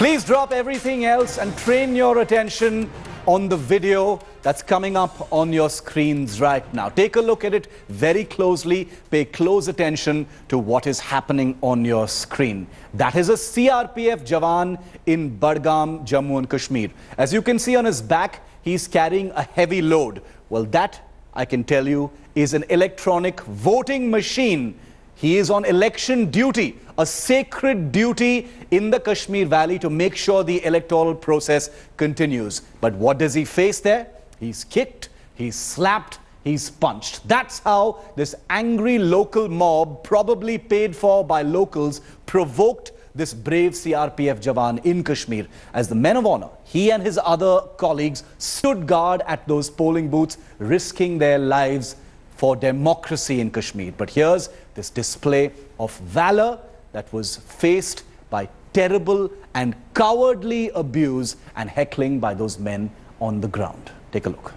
Please drop everything else and train your attention on the video that's coming up on your screens right now. Take a look at it very closely. Pay close attention to what is happening on your screen. That is a CRPF Jawan in Budgam, Jammu and Kashmir. As you can see on his back, he's carrying a heavy load. Well, that, I can tell you, is an electronic voting machine. He is on election duty, a sacred duty in the Kashmir Valley to make sure the electoral process continues. But what does he face there? He's kicked, he's slapped, he's punched. That's how this angry local mob, probably paid for by locals, provoked this brave CRPF Jawan in Kashmir. As the men of honor, he and his other colleagues stood guard at those polling booths, risking their lives for democracy in Kashmir. But here's this display of valor that was faced by terrible and cowardly abuse and heckling by those men on the ground. Take a look.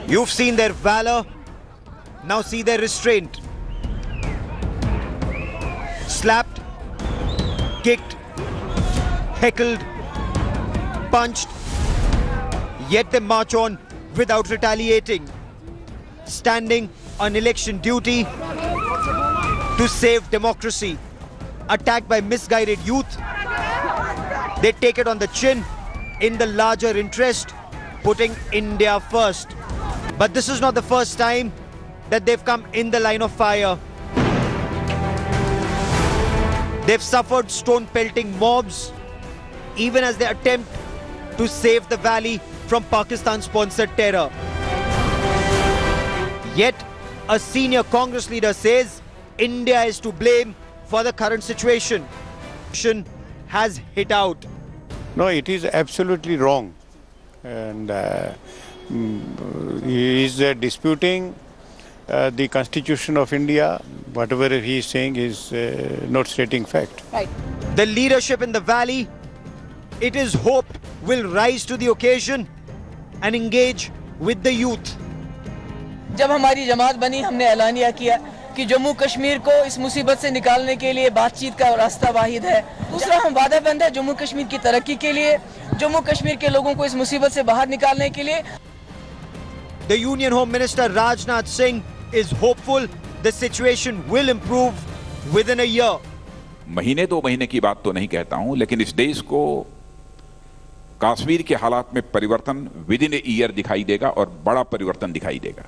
You've seen their valor, now see their restraint. Slapped, kicked, heckled, punched, yet they march on without retaliating, standing on election duty to save democracy. Attacked by misguided youth, they take it on the chin in the larger interest, putting India first. But this is not the first time that they've come in the line of fire. They've suffered stone-pelting mobs, even as they attempt to save the valley from Pakistan-sponsored terror. Yet, a senior Congress leader says India is to blame for the current situation. Has hit out. No, it is absolutely wrong. And he is disputing the Constitution of India. Whatever he is saying is not stating fact. Right. The leadership in the valley, it is hoped, will rise to the occasion and engage with the youth. जब हमारी जमात बनी, हमने ऐलानिया किया कि जम्मू कश्मीर को इस मुसीबत से निकालने के लिए बातचीत का रास्ता वाहिद है। दूसरा, हम वादाबंद है जम्मू कश्मीर की तरक्की के लिए, जम्मू कश्मीर के लोगों को इस मुसीबत से बाहर निकालने के लिए। The Union Home Minister Rajnath Singh is hopeful the situation will improve within a year. महीने दो महीने की बात तो नहीं कहता हूं, लेकिन इस देश को कश्मीर के हालात में परिवर्तन विदिन ए ईयर दिखाई देगा और बड़ा परिवर्तन दिखाई देगा।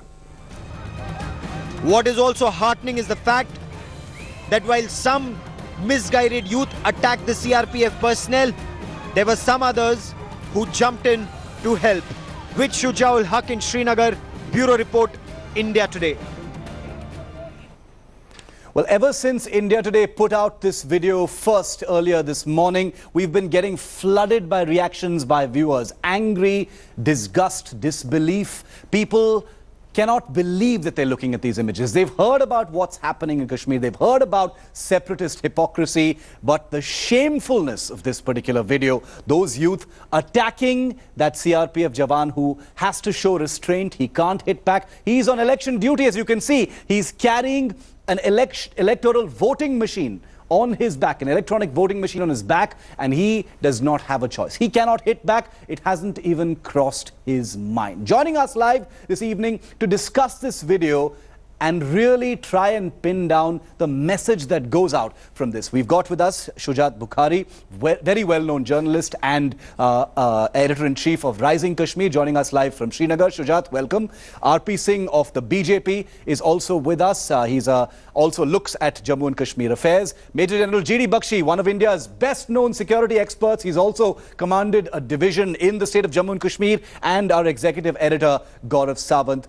What is also heartening is the fact that while some misguided youth attacked the CRPF personnel, there were some others who jumped in to help. With Shujaul Haq in Srinagar, Bureau Report, India Today. Well, ever since India Today put out this video first earlier this morning, we've been getting flooded by reactions by viewers. Angry, disgust, disbelief. People cannot believe that they're looking at these images. They've heard about what's happening in Kashmir. They've heard about separatist hypocrisy. But the shamefulness of this particular video, those youth attacking that CRPF Jawan who has to show restraint. He can't hit back. He's on election duty, as you can see. He's carrying an electoral voting machine on his back, an electronic voting machine on his back, and he does not have a choice. He cannot hit back. It hasn't even crossed his mind. Joining us live this evening to discuss this video and really try and pin down the message that goes out from this. We've got with us Shujat Bukhari, very well-known journalist and editor-in-chief of Rising Kashmir, joining us live from Srinagar. Shujat, welcome. RP Singh of the BJP is also with us. He's also looks at Jammu and Kashmir affairs. Major General G.D. Bakshi, one of India's best-known security experts. He's also commanded a division in the state of Jammu and Kashmir. And our executive editor, Gaurav Sawant,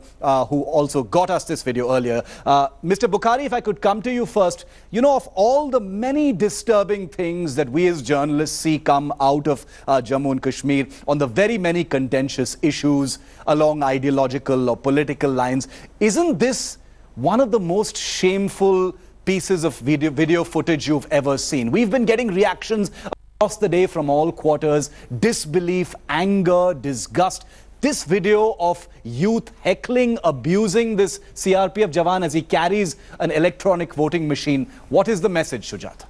who also got us this video earlier. Mr. Bukhari, if I could come to you first, you know, of all the many disturbing things that we as journalists see come out of Jammu and Kashmir on the very many contentious issues along ideological or political lines, isn't this one of the most shameful pieces of video footage you've ever seen? We've been getting reactions across the day from all quarters, disbelief, anger, disgust. This video of youth heckling, abusing this CRPF Jawan as he carries an electronic voting machine. What is the message, Shujat?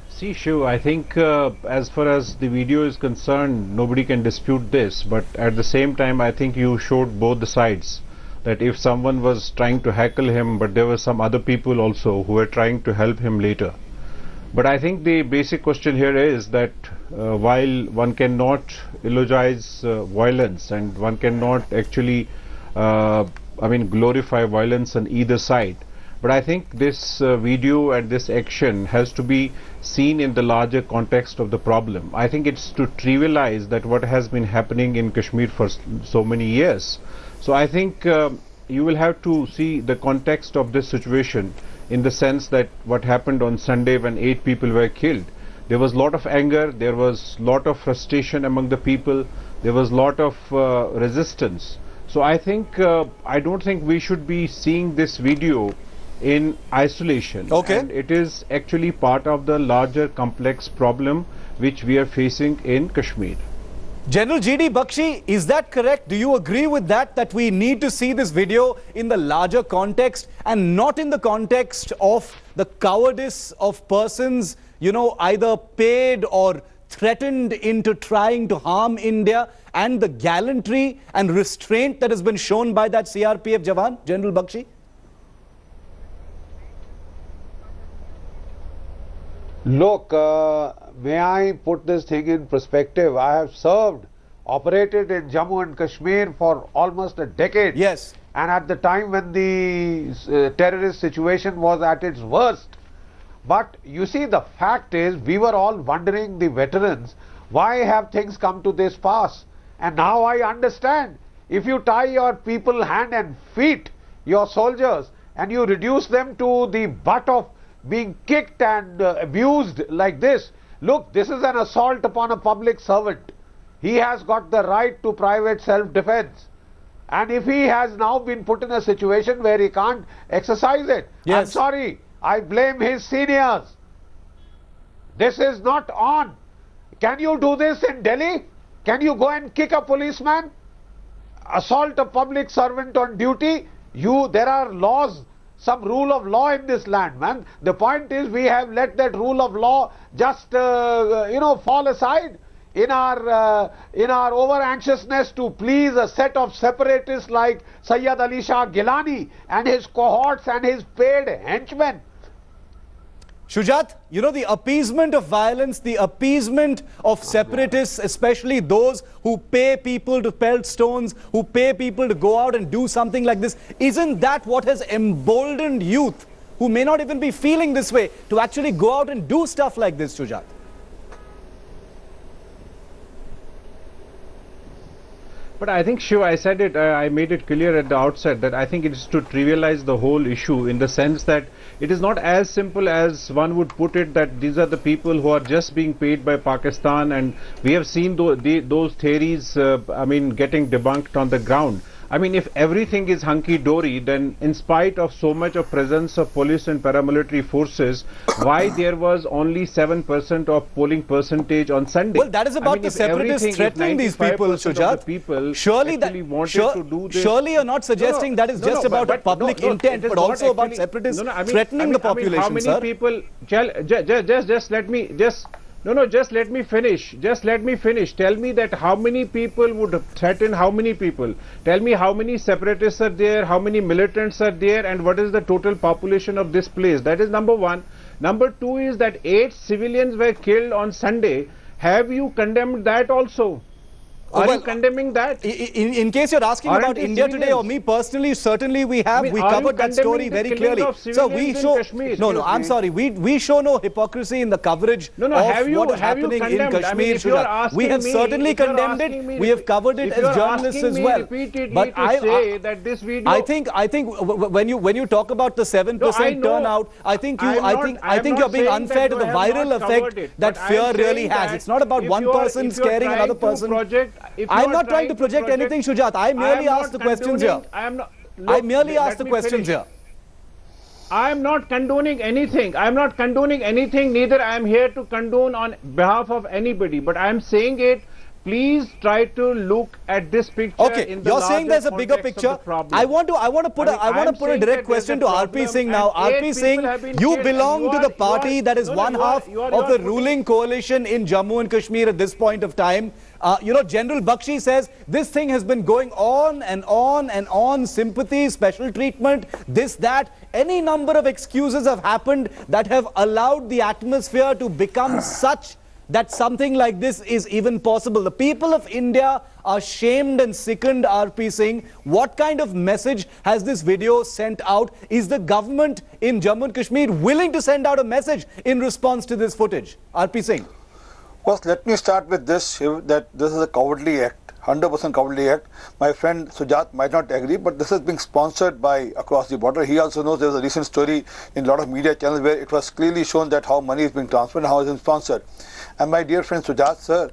See, Shiv, I think as far as the video is concerned, nobody can dispute this. But at the same time, I think you showed both the sides. That if someone was trying to heckle him, but there were some other people also who were trying to help him later. But I think the basic question here is that while one cannot eulogize violence and one cannot actually, glorify violence on either side, but I think this video and this action has to be seen in the larger context of the problem. I think it's to trivialize that what has been happening in Kashmir for so many years. So I think you will have to see the context of this situation in the sense that what happened on Sunday when 8 people were killed. There was a lot of anger, there was a lot of frustration among the people, there was a lot of resistance. So I think, I don't think we should be seeing this video in isolation. Okay. And it is actually part of the larger complex problem which we are facing in Kashmir. General G.D. Bakshi, is that correct? Do you agree with that, that we need to see this video in the larger context and not in the context of the cowardice of persons, you know, either paid or threatened into trying to harm India, and the gallantry and restraint that has been shown by that CRPF Jawan, General Bakshi? Look, may I put this thing in perspective? I have served, operated in Jammu and Kashmir for almost a decade. Yes. And at the time when the terrorist situation was at its worst. But you see, the fact is, we were all wondering, the veterans, why have things come to this pass? And now I understand. If you tie your people hand and feet, your soldiers, and you reduce them to the butt of being kicked and abused like this. Look, this is an assault upon a public servant. He has got the right to private self-defense. And if he has now been put in a situation where he can't exercise it, yes, I'm sorry, I blame his seniors. This is not on. Can you do this in Delhi? Can you go and kick a policeman? Assault a public servant on duty? There are laws. Some rule of law in this land, man. The point is, we have let that rule of law just, fall aside in our over anxiousness to please a set of separatists like Sayyid Ali Shah Gilani and his cohorts and his paid henchmen. Shujat, you know, the appeasement of violence, the appeasement of separatists, especially those who pay people to pelt stones, who pay people to go out and do something like this, isn't that what has emboldened youth, who may not even be feeling this way, to actually go out and do stuff like this, Shujat? But I think, Shiv, I said it, I made it clear at the outset that I think it is to trivialize the whole issue in the sense that it is not as simple as one would put it, that these are the people who are just being paid by Pakistan, and we have seen those theories, getting debunked on the ground. I mean, if everything is hunky-dory, then in spite of so much of presence of police and paramilitary forces, why there was only 7% of polling percentage on Sunday? Well, that is about the separatists threatening these people, Shujat. Surely you're not suggesting that is just about a public intent, but also about separatists threatening the population, how many people, just let me finish. Just let me finish. Tell me that how many people would threaten how many people? Tell me how many separatists are there, how many militants are there, and what is the total population of this place? That is number one. Number two is that 8 civilians were killed on Sunday. Have you condemned that also? Are you condemning that? In case you're asking about India Today or me personally, certainly we have. We covered that story very clearly. So we show. No, I'm sorry. We show no hypocrisy in the coverage of what is happening in Kashmir. We have certainly condemned it. We have covered it as journalists as well. But I think when you talk about the 7% turnout, I think you're being unfair to the viral effect that fear really has. It's not about one person scaring another person. I'm not trying to project anything, Shujat. I merely asked the questions here. I merely asked the questions here. I am not condoning anything. I am not condoning anything. Neither I am here to condone on behalf of anybody. But I am saying it. Please try to look at this picture. Okay, in the you're saying there's a bigger picture. I want to put a direct question to RP Singh now. RP Singh, you belong to the party that is one half of the ruling coalition in Jammu and Kashmir at this point of time. General Bakshi says this thing has been going on and on and on. Sympathy, special treatment, this, that. Any number of excuses have happened that have allowed the atmosphere to become such that something like this is even possible. The people of India are shamed and sickened, RP Singh. What kind of message has this video sent out? Is the government in Jammu and Kashmir willing to send out a message in response to this footage? RP Singh. First, let me start with this, that this is a cowardly act. 100% cowardly act. My friend Sujat might not agree, but this is being sponsored by across the border. He also knows there was a recent story in a lot of media channels where it was clearly shown that how money is being transferred and how it is sponsored. And my dear friend Sujat, sir,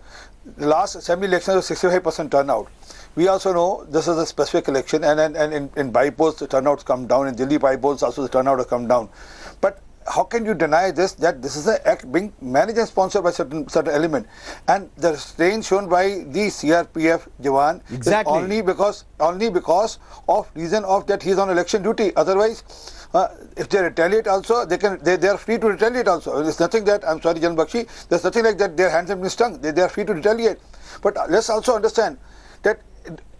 the last assembly election was 65% turnout. We also know this is a specific election, and in by-polls the turnouts come down. In Delhi by-polls also the turnout has come down. But how can you deny this, that this is an act being managed and sponsored by certain element, and the restraint shown by the CRPF Jawan is only because of reason of that he is on election duty. Otherwise, if they retaliate also, they are free to retaliate also. There's nothing that, I'm sorry Jan Bakshi, there's nothing like that their hands have been stung. They are free to retaliate. But let's also understand that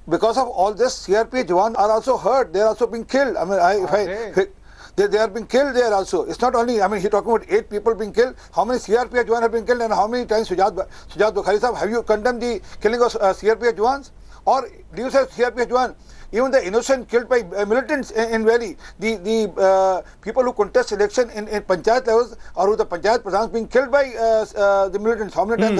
because of all this, CRPF Jawan are also hurt. They are also being killed. I mean, they are being killed there also. It's not only, I mean, he's talking about 8 people being killed. How many CRPF Jawan have been killed, and how many times, Sujat Bukhari Sahab, have you condemned the killing of CRPF Jawans? Or do you say CRPF Jawan? Even the innocent killed by militants in Valley, the people who contest election in panchayat levels, or who the panchayat pradhans being killed by the militants, how many times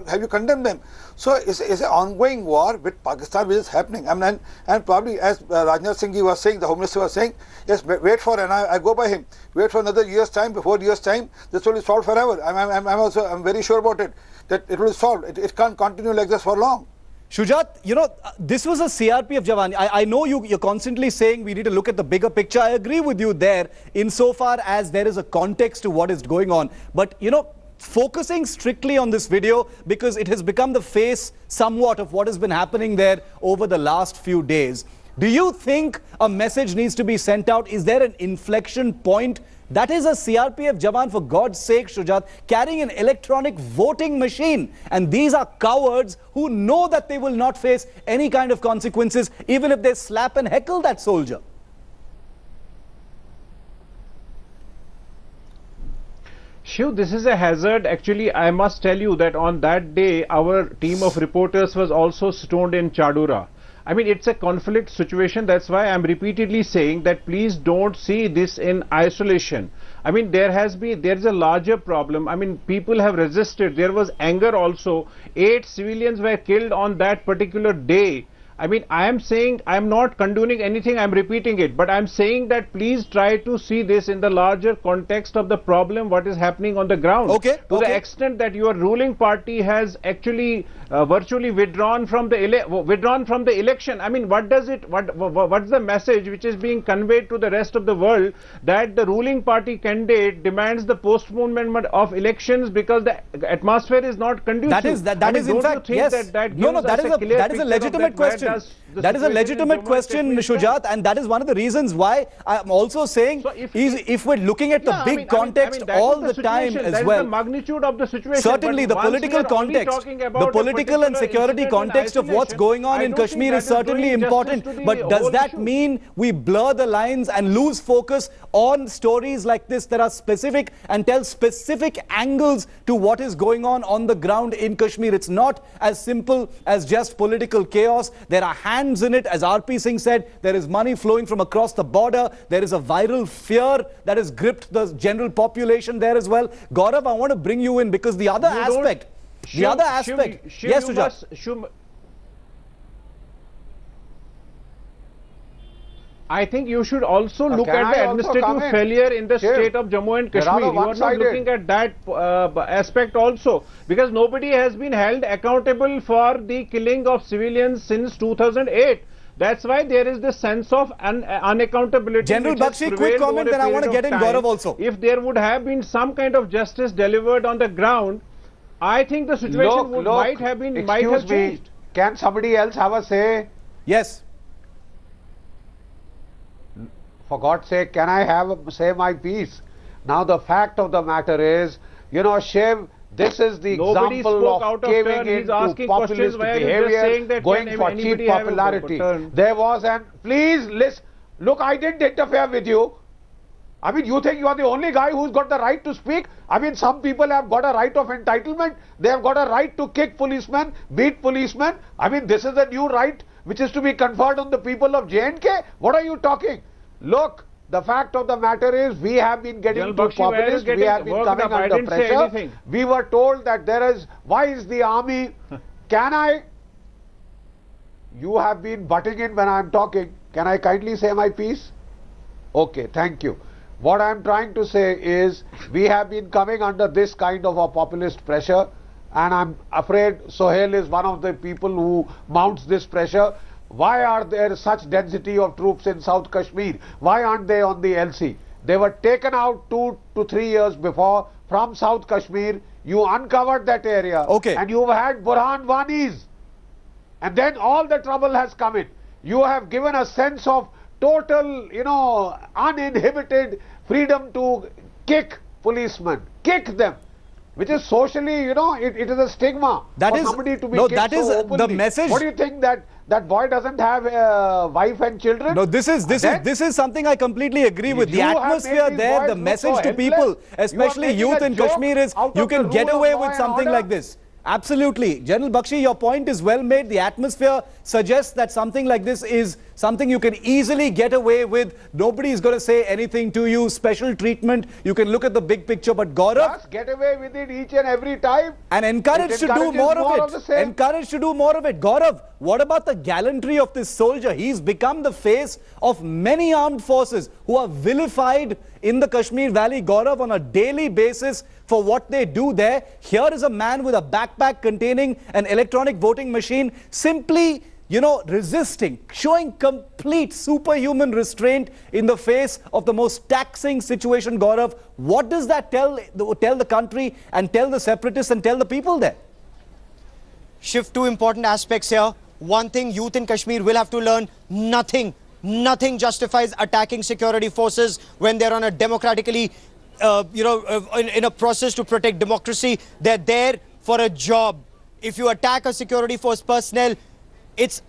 have you condemned them? So it's an ongoing war with Pakistan which is happening. I mean, and probably as Rajnath Singh was saying, the Home Minister was saying, yes, wait for, and I go by him, wait for another year's time, before year's time, this will be solved forever. I'm very sure about it, that it will be solved. It can't continue like this for long. Shujat, this was a CRPF Jawan. I know you're constantly saying we need to look at the bigger picture. I agree with you there insofar as there is a context to what is going on. But, focusing strictly on this video because it has become the face somewhat of what has been happening there over the last few days. Do you think a message needs to be sent out? Is there an inflection point? That is a CRPF Jawan, for God's sake, Shujat, carrying an electronic voting machine. And these are cowards who know that they will not face any kind of consequences, even if they slap and heckle that soldier. Shiv, this is a hazard. Actually, I must tell you that on that day, our team of reporters was also stoned in Chadura. I mean, it's a conflict situation. That's why I'm repeatedly saying that please don't see this in isolation. I mean, there's a larger problem. I mean, people have resisted. There was anger also. 8 civilians were killed on that particular day. I mean, I am saying, I am not condoning anything, I am repeating it, but I am saying that please try to see this in the larger context of the problem, what is happening on the ground. To the extent that your ruling party has actually virtually withdrawn from the election. I mean, what's the message which is being conveyed to the rest of the world, that the ruling party candidate demands the postponement of elections because the atmosphere is not conducive? That is in fact, yes. That is a legitimate question. That is a legitimate question, Shujat, and that is one of the reasons why I'm also saying, so if we're looking at the big context all the time as well, the magnitude of the situation. Certainly, the political context, the political and security context of what's going on in Kashmir is certainly important. But does that mean we blur the lines and lose focus on stories like this that are specific and tell specific angles to what is going on the ground in Kashmir? It's not as simple as just political chaos. There are hands in it. As RP Singh said, there is money flowing from across the border. There is a viral fear that has gripped the general population there as well. Gaurav, I want to bring you in because the other aspect, yes, Sujat. I think you should also look at the administrative failure in the state of Jammu and Kashmir. You are not looking at that aspect also, because nobody has been held accountable for the killing of civilians since 2008. That's why there is this sense of unaccountability. General Bakshi, quick comment, then I want to get in Gaurav also. If there would have been some kind of justice delivered on the ground, I think the situation might have changed. Can somebody else have a say? Yes. For God's sake, can I say my piece? Now the fact of the matter is, you know, Shiv, this is the example of caving into populist behavior, going for cheap popularity. There was please listen, look, I didn't interfere with you. I mean, you think you are the only guy who's got the right to speak? I mean, some people have got a right of entitlement. They have got a right to kick policemen, beat policemen. I mean, this is a new right which is to be conferred on the people of J&K. What are you talking? Look, the fact of the matter is we have been getting too populist. We have been coming under pressure. We were told that why is the army, you have been butting in when I am talking. Can I kindly say my piece? Okay, thank you. What I am trying to say is we have been coming under this kind of a populist pressure, and I am afraid Sohail is one of the people who mounts this pressure. Why are there such density of troops in South Kashmir? Why aren't they on the LC? They were taken out 2 to 3 years before from South Kashmir. You uncovered that area, and you've had Burhan Wanis, and then all the trouble has come in. You have given a sense of total, you know, uninhibited freedom to kick policemen, kick them, which is socially, you know, it is a stigma for somebody to be kicked so openly. The message. What do you think that boy doesn't have a wife and children? No, this is something I completely agree with. The atmosphere there, the message to people, especially youth in Kashmir, is you can get away with something like this. Absolutely. General Bakshi, your point is well made. The atmosphere suggests that something like this is something you can easily get away with. Nobody is going to say anything to you. Special treatment. You can look at the big picture. But Gaurav... Just get away with it each and every time. And encouraged to do more of it. Encouraged to do more of it. Gaurav, what about the gallantry of this soldier? He's become the face of many armed forces who are vilified in the Kashmir Valley, Gaurav, on a daily basis for what they do there. Here is a man with a backpack containing an electronic voting machine, simply, you know, resisting, showing complete superhuman restraint in the face of the most taxing situation, Gaurav. What does that tell the country and tell the separatists and tell the people there? Shift two important aspects here. One thing youth in Kashmir will have to learn: nothing justifies attacking security forces when they're on a democratically, in a process to protect democracy. They're there for a job. If you attack a security force personnel, it's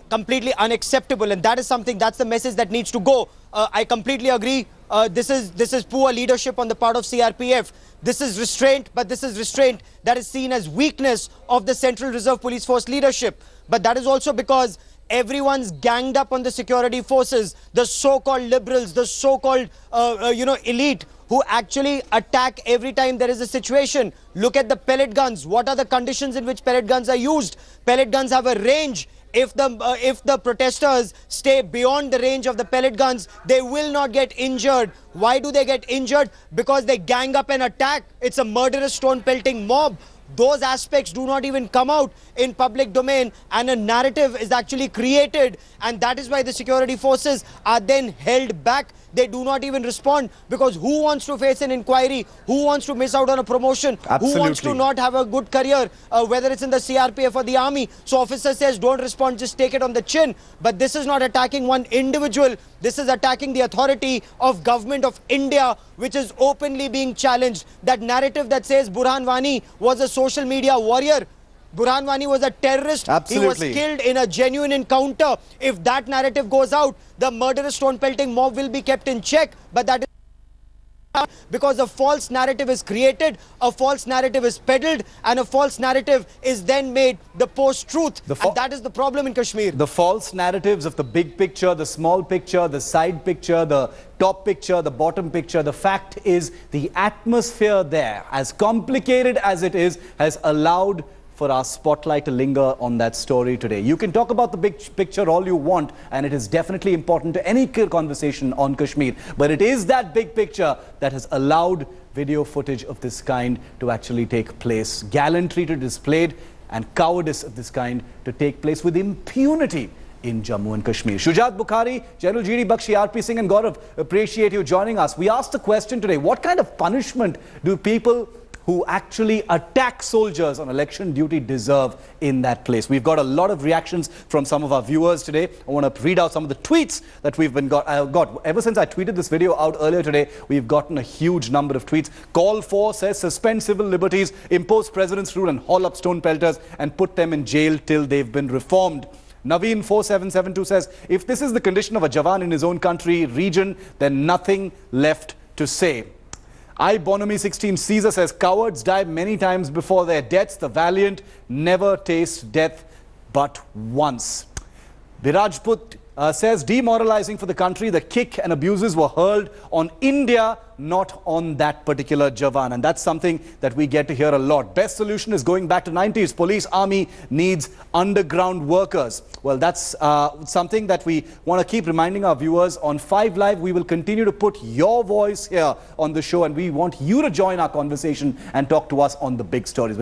completely unacceptable, and that is something, that's the message that needs to go. I completely agree. This is poor leadership on the part of CRPF. This is restraint, but this is restraint that is seen as weakness of the Central Reserve Police Force leadership. But that is also because everyone's ganged up on the security forces, the so-called liberals, the so-called, elite, who actually attack every time there is a situation. Look at the pellet guns. What are the conditions in which pellet guns are used? Pellet guns have a range. If the protesters stay beyond the range of the pellet guns, they will not get injured. Why do they get injured? Because they gang up and attack. It's a murderous stone pelting mob. Those aspects do not even come out in public domain, and a narrative is actually created, and that is why the security forces are then held back. They do not even respond, because who wants to face an inquiry? Who wants to miss out on a promotion? Absolutely. Who wants to not have a good career, whether it's in the CRPF or the army? So officer says, don't respond, just take it on the chin. But this is not attacking one individual. This is attacking the authority of government of India, which is openly being challenged. That narrative that says Burhan Wani was a social media warrior, Burhan Wani was a terrorist. Absolutely. He was killed in a genuine encounter. If that narrative goes out, the murderous stone pelting mob will be kept in check. But that is because a false narrative is created, a false narrative is peddled, and a false narrative is then made the post-truth. And that is the problem in Kashmir. The false narratives of the big picture, the small picture, the side picture, the top picture, the bottom picture. The fact is, the atmosphere there, as complicated as it is, has allowed for our spotlight to linger on that story today. You can talk about the big picture all you want, and it is definitely important to any conversation on Kashmir. But it is that big picture that has allowed video footage of this kind to actually take place. Gallantry to displayed and cowardice of this kind to take place with impunity in Jammu and Kashmir. Shujat Bukhari, General G.D. Bakshi, R.P. Singh and Gaurav, appreciate you joining us. We asked the question today, what kind of punishment do people who actually attack soldiers on election duty deserve in that place? We've got a lot of reactions from some of our viewers today. I want to read out some of the tweets that we've got. Ever since I tweeted this video out earlier today, we've gotten a huge number of tweets. Call for says suspend civil liberties, impose president's rule and haul up stone pelters and put them in jail till they've been reformed. Naveen 4772 says, if this is the condition of a Jawan in his own country, region, then nothing left to say. Bonomi 16 Caesar says, cowards die many times before their deaths. The valiant never taste death but once. Virajput says, demoralizing for the country. The kick and abuses were hurled on India, not on that particular Jawan. And that's something that we get to hear a lot. Best solution is going back to 90s. Police, army needs underground workers. Well, that's something that we want to keep reminding our viewers. On 5 Live, we will continue to put your voice here on the show, and we want you to join our conversation and talk to us on the big stories.